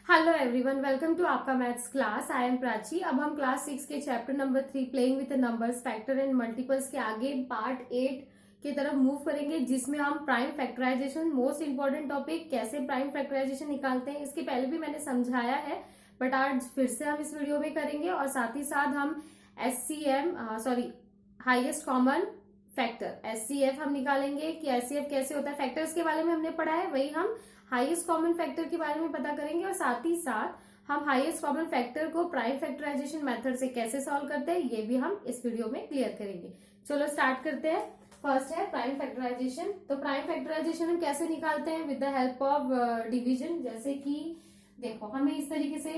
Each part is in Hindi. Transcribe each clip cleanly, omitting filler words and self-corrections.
हेलो एवरीवन, वेलकम टू आपका maths class. I am Prachi. अब हम क्लास 6 के chapter number 3 playing with numbers, factor and multiples के आगे पार्ट 8 की तरफ मूव करेंगे, जिसमें हम prime factorisation, most important topic, कैसे प्राइम फैक्टराइजेशन निकालते हैं। इसके पहले भी मैंने समझाया है, बट आज फिर से हम इस वीडियो में करेंगे। और साथ ही साथ हम हाईएस्ट कॉमन फैक्टर एचसीएफ हम निकालेंगे कि एचसीएफ कैसे होता है। फैक्टर्स के बारे में हमने पढ़ा है, वही हम हाईएस्ट कॉमन फैक्टर के बारे में पता करेंगे। और साथ ही साथ हम हाईएस्ट कॉमन फैक्टर को प्राइम फैक्टराइजेशन मेथड से कैसे सॉल्व करते हैं, ये भी हम इस वीडियो में क्लियर करेंगे। चलो स्टार्ट करते हैं। फर्स्ट है प्राइम फैक्टराइजेशन। तो प्राइम फैक्टराइजेशन हम कैसे निकालते हैं? With the help of division. जैसे कि देखो, हमें इस तरीके से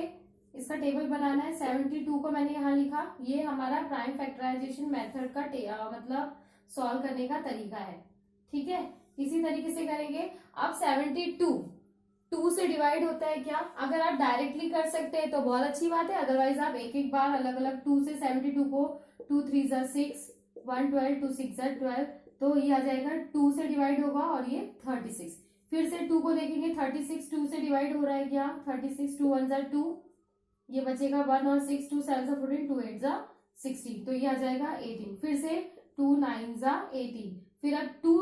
इसका टेबल बनाना है। 72 को मैंने यहाँ लिखा, ये हमारा प्राइम फैक्टराइजेशन मेथड का मतलब सॉल्व करने का तरीका है। ठीक है, इसी तरीके से करेंगे। अब 72 2 से डिवाइड होता है क्या? अगर आप डायरेक्टली कर सकते हैं तो बहुत अच्छी बात है, अदरवाइज आप एक एक बार अलग अलग 2 से 72 को 2 3 6 1 12 2 6 12, तो ये आ जाएगा 2 से डिवाइड होगा और ये 36। फिर से 2 को देखेंगे, 36 2 से डिवाइड हो रहा है क्या? 36 2 1 2, ये बचेगा 1 और 6 2 7 14 2 8 16, तो ये आ जाएगा 18। फिर से 2 9 18। फिर अब 2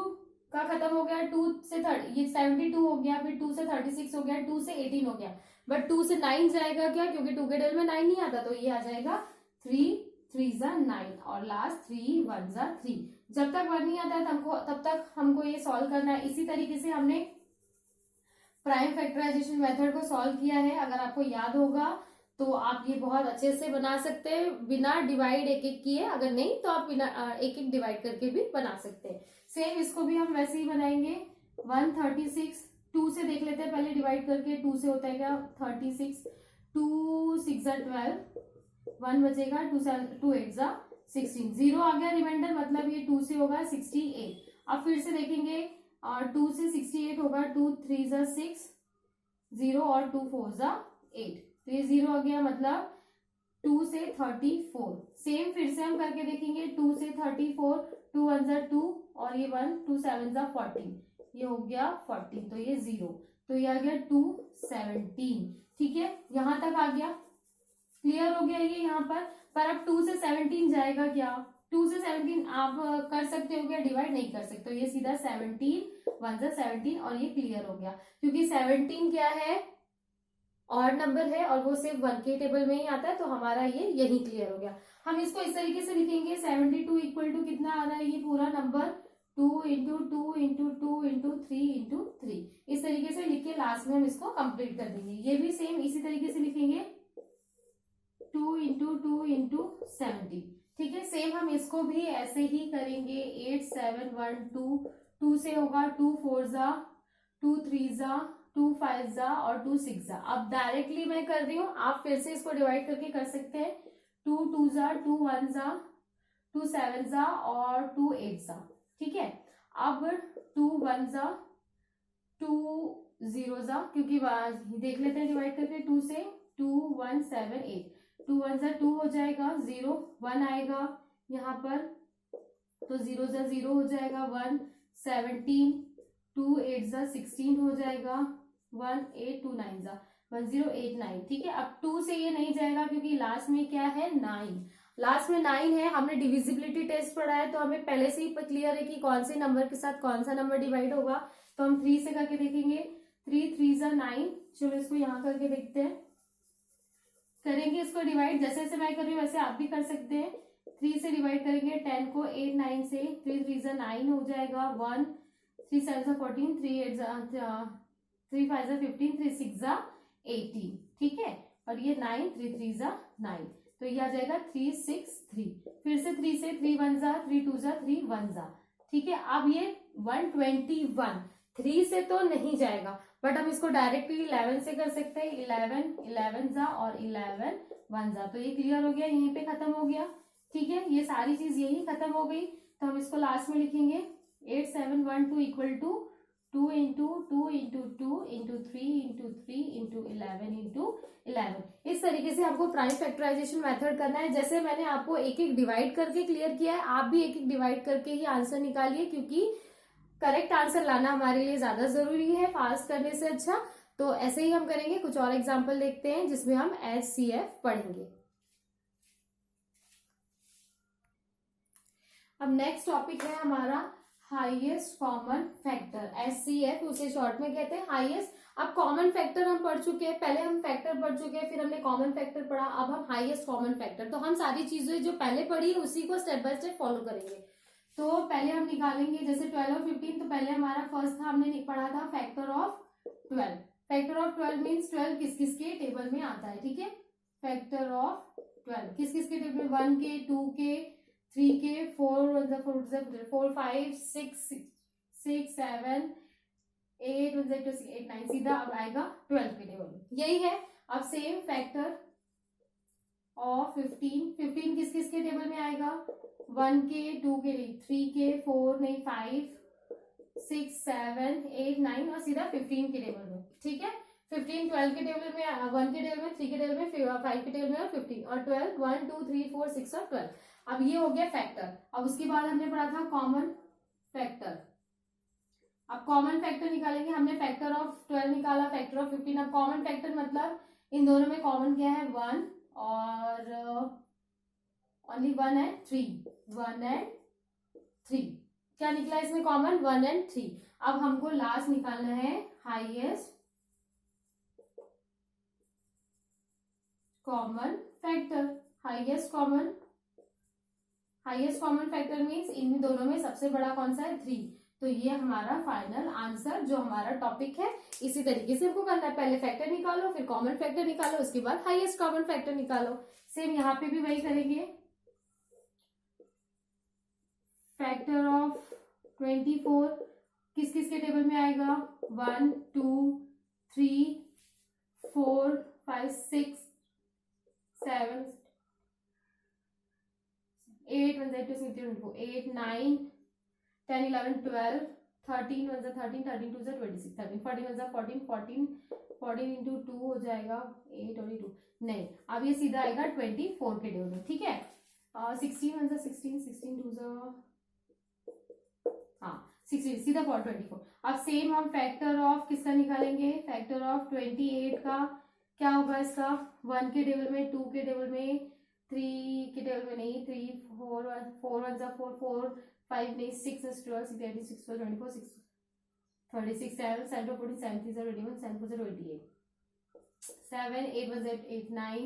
का खत्म हो गया, 2 से 30, ये 72 हो गया, फिर 2 से 36 हो गया, 2 से 18 हो गया। बट 2 से 9 जाएगा क्या? क्योंकि 2 के टेबल में 9 नहीं आता, तो ये आ जाएगा 3 3 9 और लास्ट 3 1 3। जब तक 1 नहीं आता है तब तक हमको ये सॉल्व करना है। इसी तरीके से हमने प्राइम फैक्टराइजेशन मेथड को सॉल्व किया है। अगर आपको याद होगा तो आप ये बहुत अच्छे से बना सकते हैं बिना डिवाइड एक एक किए। अगर नहीं तो आप बिना एक एक डिवाइड करके भी बना सकते हैं। सेम इसको भी हम वैसे ही बनाएंगे। 136 2 से देख लेते हैं पहले डिवाइड करके। 2 से होता है क्या? 36 2 6 12, 1 बचेगा, 2 8 16, 0 आ गया रिमाइंडर, मतलब ये 2 से होगा 68। अब फिर से देखेंगे, और 2 से 68 होगा, 2 3 6 0 और 2 4 8, तो ये 0 आ गया, मतलब 2 से 34। सेम फिर से हम करके देखेंगे। 2 से 34, 2 1 2 और ये 1 2 7 14, ये हो गया 14, तो ये 0, तो ये आ गया 2 17। ठीक है, यहां तक आ गया, क्लियर हो गया ये यहाँ पर अब 2 से 17 जाएगा क्या? 2 से 17 आप कर सकते हो क्या? डिवाइड नहीं कर सकते हो, ये सीधा 17 1 17 और ये क्लियर हो गया। क्योंकि 17 क्या है? ऑड नंबर है और वो सिर्फ 1 के टेबल में ही आता है, तो हमारा ये यही क्लियर हो गया। हम इसको इस तरीके से लिखेंगे। 72 इक्वल टू कितना आ रहा है? ये पूरा number 2 into 2 into 2 into 3 into 3, इस तरीके से लिख के लास्ट में हम इसको कंप्लीट कर देंगे। ये भी सेम इसी तरीके से लिखेंगे, 2 इंटू 2 इंटू 70। ठीक है, सेम हम इसको भी ऐसे ही करेंगे। 8 7 1 2, 2 से होगा 2 4 2 3 2 5 और 2 6। अब डायरेक्टली मैं कर रही हूँ, आप फिर से इसको डिवाइड करके कर सकते हैं। 2 2 2 1 2 7 और 2 8। ठीक है, अब 2 1 2 0 क्योंकि देख लेते हैं डिवाइड करके। 2 से 2 1 7 8, 2 1 2 हो जाएगा, 0 1 आएगा यहाँ पर, तो 0 0 हो जाएगा, 1 17, 2 8 16 हो जाएगा, 1 8 2 9 1 0 8 9। ठीक है, अब 2 से ये नहीं जाएगा क्योंकि लास्ट में क्या है? 9, लास्ट में 9 है। हमने डिविजिबिलिटी टेस्ट पढ़ा है, तो हमें पहले से ही क्लियर है कि कौन से नंबर के साथ कौन सा नंबर डिवाइड होगा। तो हम 3 से करके देखेंगे। 3 3 9। चलो इसको यहाँ करके देखते हैं, करेंगे इसको डिवाइड। जैसे जैसे मैं कर रही हूँ वैसे आप भी कर सकते हैं। 3 से डिवाइड करेंगे 10 को 8 9 से, 3 3 9 हो जाएगा, 1 3 7 14, 3 8 3 5 15, 3 6 18। ठीक है, और ये 9 3 3 9, तो ये आ जाएगा 3 6 3। फिर से 3 से 3 1 3 2 3 1। ठीक है, अब ये 121, 3 से तो नहीं जाएगा, बट हम इसको डायरेक्टली 11 से कर सकते हैं। 11 11 और 11 1, तो ये क्लियर हो गया, यहीं पे खत्म हो गया। ठीक है, ये सारी चीज यही खत्म हो गई, तो हम इसको लास्ट में लिखेंगे। 8 7 1 2 equal to 2 into 2 into 2 into 3 into 3 into 11 into 11। इस तरीके से आपको प्राइम फैक्टराइजेशन मेथड करना है। जैसे मैंने आपको एक एक डिवाइड करके क्लियर किया है, आप भी एक एक डिवाइड करके ही आंसर निकालिए, क्योंकि करेक्ट आंसर लाना हमारे लिए ज्यादा जरूरी है फास्ट करने से अच्छा। तो ऐसे ही हम करेंगे। कुछ और एग्जाम्पल देखते हैं जिसमें हम HCF पढ़ेंगे। अब नेक्स्ट टॉपिक है हमारा हाईएस्ट कॉमन फैक्टर, HCF, उसे शॉर्ट में कहते हैं हाईएस्ट। अब कॉमन फैक्टर हम पढ़ चुके हैं, पहले हम फैक्टर पढ़ चुके हैं, फिर हमने कॉमन फैक्टर पढ़ा, अब हम हाईएस्ट कॉमन फैक्टर। तो हम सारी चीजें जो पहले पढ़ी उसी को स्टेप बाय स्टेप फॉलो करेंगे। तो पहले हम निकालेंगे जैसे 12 और 15। तो पहले हमारा फर्स्ट था, हमने पढ़ा था factor of 12। Factor of 12 means 12 किस किस के टेबल में आता है, ठीक है। फैक्टर ऑफ 12 किस किस के टेबल में, 1 के, 2 के, 3 के, 4 4 5 6 6 7 8 8 9, सीधा अब आएगा 12 के टेबल में, यही है। अब सेम फैक्टर ऑफ 15 किस किस के टेबल में आएगा, 1 के, 2 के, 3 के, 4 नहीं 5 6 7 8 9 और सीधा 15 के टेबल में, ठीक है। 15 12 के टेबल में, 1 के टेबल में, 3 के टेबल में, 5 के टेबल में और 15 और 12 1 2 3 4 6 और 12। अब ये हो गया फैक्टर। अब उसके बाद हमने पढ़ा था कॉमन फैक्टर। अब कॉमन फैक्टर निकालेंगे, हमने फैक्टर ऑफ 12 निकाला, फैक्टर ऑफ 15। अब कॉमन फैक्टर मतलब इन दोनों में कॉमन क्या है, 1 और ओनली 1 एंड 3, 1 एंड 3। क्या निकला इसमें कॉमन, 1 एंड 3। अब हमको लास्ट निकालना है highest common factor. Highest common factor means in दोनों में सबसे बड़ा कौन सा है, 3। तो ये हमारा फाइनल आंसर जो हमारा टॉपिक है। इसी तरीके से हमको करना है, पहले फैक्टर निकालो, फिर कॉमन फैक्टर निकालो, उसके बाद हाईएस्ट कॉमन फैक्टर निकालो। सेम यहाँ पे भी वही करेंगे। फैक्टर ऑफ 24 किस किस के टेबल में आएगा, 1 2 3 4 5 6 7 8 1 2 8 9 10 11 12 13 1 13 13 2 26 13 14 1 14 14 14 इंटू 2 हो जाएगा 8 और 2 नहीं। अब ये सीधा आएगा 24 के टेबल में, ठीक है। 16 1 16 16 2 हाँ 16 सीधा 24। अब सेम हम फैक्टर ऑफ किसका निकालेंगे, फैक्टर ऑफ 28 का क्या होगा इसका, 1 के टेबल में, 2 के टेबल में, 3 के टेबल में नहीं, 3 4 1 4 4 5 नहीं 6 12 6 18 6 12 24 6 36 7 7 14 7 3 21 7 4 28 7 8 1 8 9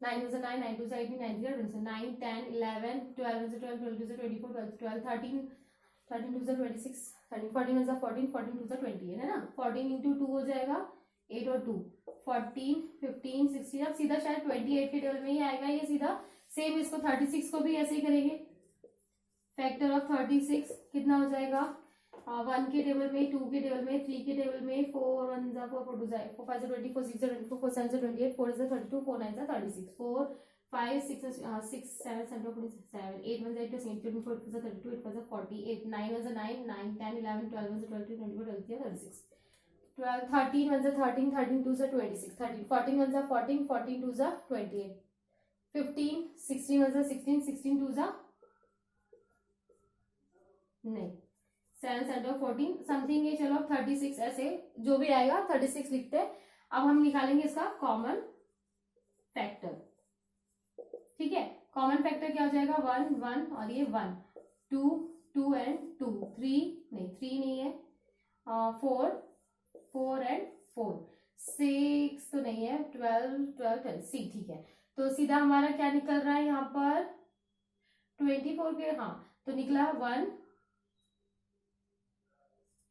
9 was a 9 9 2 18 9 0 9 10 11 12 was a 12 12 2 24 12 13 13 2 26 13 14 was a 14 14 2 28 है ना। 14 इंटू 2 हो जाएगा 8 और 2 14 15 16। अब सीधा शायद 28 के टेबल में ही आएगा ये सीधा। सेम इसको 36 को भी ऐसे ही करेंगे। फैक्टर ऑफ 36 कितना हो जाएगा, 1 के टेबल में, 2 के टेबल में, 3 के टेबल में, 4 1 4 4 2 4 5 24 6 24 4 7 28 4 32 4 9 36 4 5 6 6 7 7 7 8 1 8 2 4 32 8 48 9 was a 9 9 10 11 12 was a 12 24 36 12 13 was a 13 13 2 26 13 14 was a 14 14 2 28 15 16 was a 16 16 2 नहीं 7 7 14 समथिंग है। चलो 36 ऐसे जो भी आएगा 36 लिखते हैं। अब हम निकालेंगे इसका कॉमन फैक्टर, ठीक है। कॉमन फैक्टर क्या हो जाएगा, 1 1 और ये 1 2 2 एंड 2 3 नहीं है 4 4 एंड 4 6 तो नहीं है 12 12 12 सी, ठीक है। तो सीधा हमारा क्या निकल रहा है यहाँ पर 24 के, हाँ तो निकला 1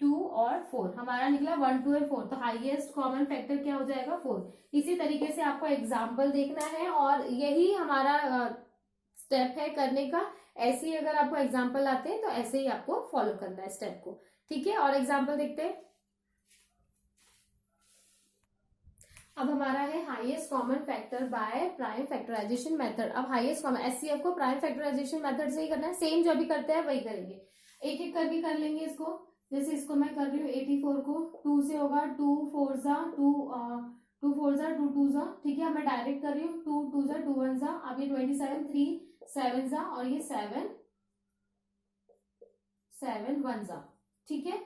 2 और 4, हमारा निकला 1 2 और 4। तो हाईएस्ट कॉमन फैक्टर क्या हो जाएगा 4। इसी तरीके से आपको एग्जाम्पल देखना है और यही हमारा स्टेप है करने का। ऐसे ही अगर आपको एग्जाम्पल आते हैं तो ऐसे ही आपको फॉलो करना है स्टेप को, ठीक है। और एग्जाम्पल देखते हैं। अब हमारा है highest common factor by prime factorisation method. अब हाईएस्ट कॉमन HCF को प्राइम फैक्टराइजेशन मेथड से ही करना है। सेम जो भी करते हैं वही करेंगे, एक एक करके कर लेंगे इसको। जैसे इसको मैं कर रही हूँ 84 को 2 से होगा 2 4 जा 2 2 4 जा 2 2 जा, ठीक है। मैं डायरेक्ट कर रही हूँ 2 2 जा 2 1 जा। अब ये 27 3 7 जा और ये 7 7 1 जा, ठीक है।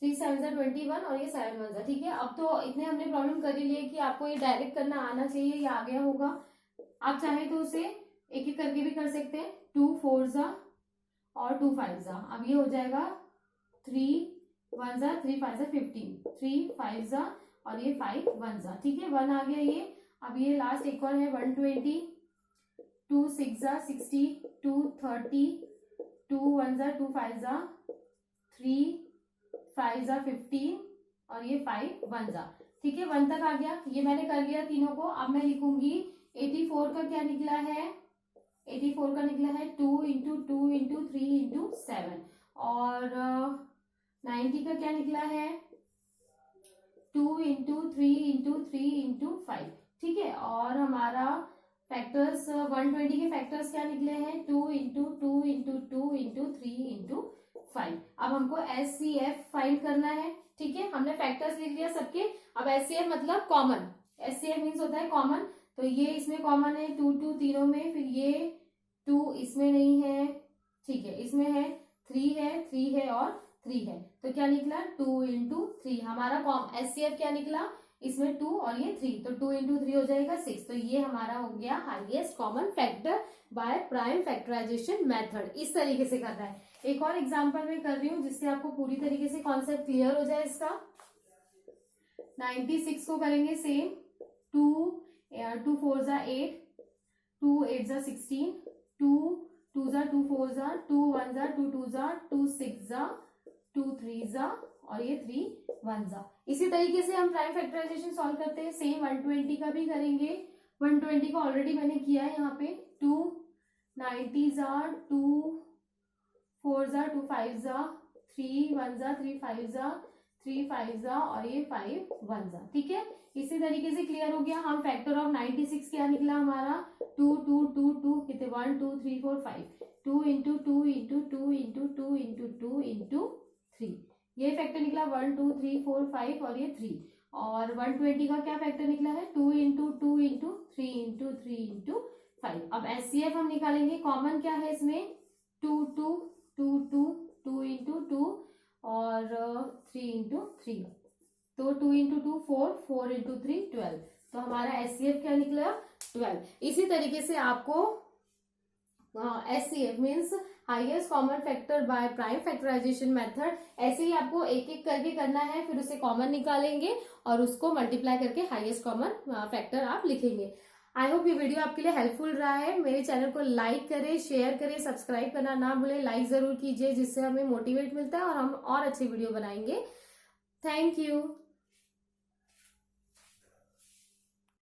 3 7 21 और ये 7 1 ठीक है। अब तो इतने हमने प्रॉब्लम कर ही लिए कि आपको ये डायरेक्ट करना आना चाहिए, ये आ गया होगा। आप चाहे तो उसे एक एक करके भी कर सकते हैं। 2 4 और 2 5 अब ये हो जाएगा 3 1 3 5 15, 3 5 और ये 5 1 ठीक है। 1 आ गया ये। अब ये लास्ट एक और है 120, 2 6 60, 2 30, 2 1 2 5 3 5 15 और ये 5 1 ठीक है। 1 तक आ गया, ये मैंने कर लिया तीनों को। अब मैं लिखूंगी 84 का क्या निकला है, 84 का निकला है 2 इंटू 2 इंटू 3 इंटू 7 और 90 का क्या निकला है 2 इंटू 3 इंटू 3 इंटू 5 ठीक है। और हमारा फैक्टर्स 120 के फैक्टर्स क्या निकले हैं 2 इंटू 2 इंटू 2 इंटू 3 इंटू 5। अब हमको SCF फाइंड करना है ठीक है। हमने फैक्टर्स लिख लिया सबके। अब SCF मतलब कॉमन, SCF मीन्स होता है कॉमन। तो ये इसमें कॉमन है 2 2 तीनों में, फिर ये 2 इसमें नहीं है ठीक है, इसमें है 3 है 3 है और 3 है। तो क्या निकला 2 इंटू 3 हमारा SCF क्या निकला, इसमें 2 और ये 3, तो 2 इंटू 3 हो जाएगा 6। तो ये हमारा हो गया highest common factor by prime factorisation method. इस तरीके से करना है। एक और एग्जांपल मैं कर रही हूँ जिससे आपको पूरी तरीके से कॉन्सेप्ट क्लियर हो जाए इसका। 96 को करेंगे सेम। 2 2 4 8, 2 8 16, 2 2 2 4 2 1 2 2 2 6 2 3 और ये 3 1 इसी तरीके से हम प्राइम फैक्टराइजेशन सॉल्व करते हैं। सेम 120 का भी करेंगे। 120 का ऑलरेडी मैंने किया है यहाँ पे। 2 90 2 4 2 5 3 1 3 5 3 5 और ये 5 1 ठीक है। इसी तरीके से क्लियर हो गया। हम फैक्टर ऑफ 96 क्या निकला हमारा 2 2 2 2 कितने 1 2 3 4 5, 2 into 2 into 2 into 2 into 2 into 3, ये फैक्टर निकला 1 2 3 4 5 और ये 3। और 120 का क्या फैक्टर निकला है 2 इंटू 2 इंटू 3 इंटू 3 इंटू 5। अब SCF हम निकालेंगे। कॉमन क्या है इसमें 2 2 2 2 2 इंटू 2 और 3 इंटू 3, तो 2 इंटू 2 4, 4 इंटू 3 12। तो हमारा SCF क्या निकला 12। इसी तरीके से आपको SCF means highest common factor by prime factorisation method, ऐसे ही आपको एक एक करके करना है। फिर उसे कॉमन निकालेंगे और उसको मल्टीप्लाई करके हाईएस्ट कॉमन फैक्टर आप लिखेंगे। आई होप ये वीडियो आपके लिए हेल्पफुल रहा है। मेरे चैनल को लाइक करें, शेयर करें, सब्सक्राइब करना ना भूलें। लाइक जरूर कीजिए जिससे हमें मोटिवेट मिलता है और हम और अच्छी वीडियो बनाएंगे। Thank you.